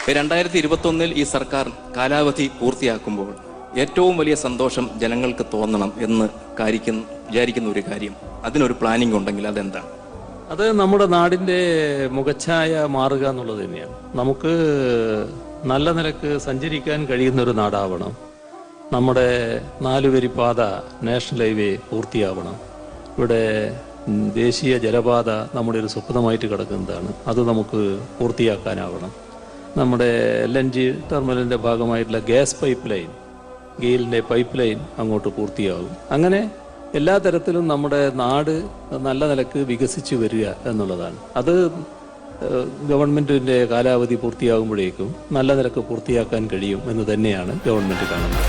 2021 ഈ സർക്കാർ കാലാവധി പൂർത്തിയാക്കുമ്പോൾ ഏറ്റവും വലിയ സന്തോഷം ജനങ്ങൾക്ക് തോന്നണം എന്ന് വിചാരിക്കുന്ന ഒരു കാര്യം, അതിനൊരു പ്ലാനിംഗ് ഉണ്ടെങ്കിൽ അതെന്താണ്? അത് നമ്മുടെ നാടിൻ്റെ മുഖച്ഛായ മാറുക എന്നുള്ളത് തന്നെയാണ്. നമുക്ക് നല്ല നിലക്ക് സഞ്ചരിക്കാൻ കഴിയുന്ന ഒരു നാടാവണം. നമ്മുടെ 4 വരിപ്പാത നാഷണൽ ഹൈവേ പൂർത്തിയാവണം. ഇവിടെ ദേശീയ ജലപാത നമ്മുടെ ഒരു സ്വപ്നമായിട്ട് കിടക്കുന്നതാണ്, അത് നമുക്ക് പൂർത്തിയാക്കാനാവണം. നമ്മുടെ LNG ടെർമിനലിൻ്റെ ഭാഗമായിട്ടുള്ള ഗ്യാസ് പൈപ്പ് ലൈൻ, ഗെയിലിൻ്റെ പൈപ്പ് ലൈൻ അങ്ങോട്ട് പൂർത്തിയാകും. അങ്ങനെ എല്ലാ തരത്തിലും നമ്മുടെ നാട് നല്ല നിലക്ക് വികസിച്ച് വരിക എന്നുള്ളതാണ്. അത് ഗവൺമെൻറ്റിൻ്റെ കാലാവധി പൂർത്തിയാകുമ്പോഴേക്കും നല്ല നിലക്ക് പൂർത്തിയാക്കാൻ കഴിയും എന്ന് തന്നെയാണ് ഗവൺമെൻറ് കാണുന്നത്.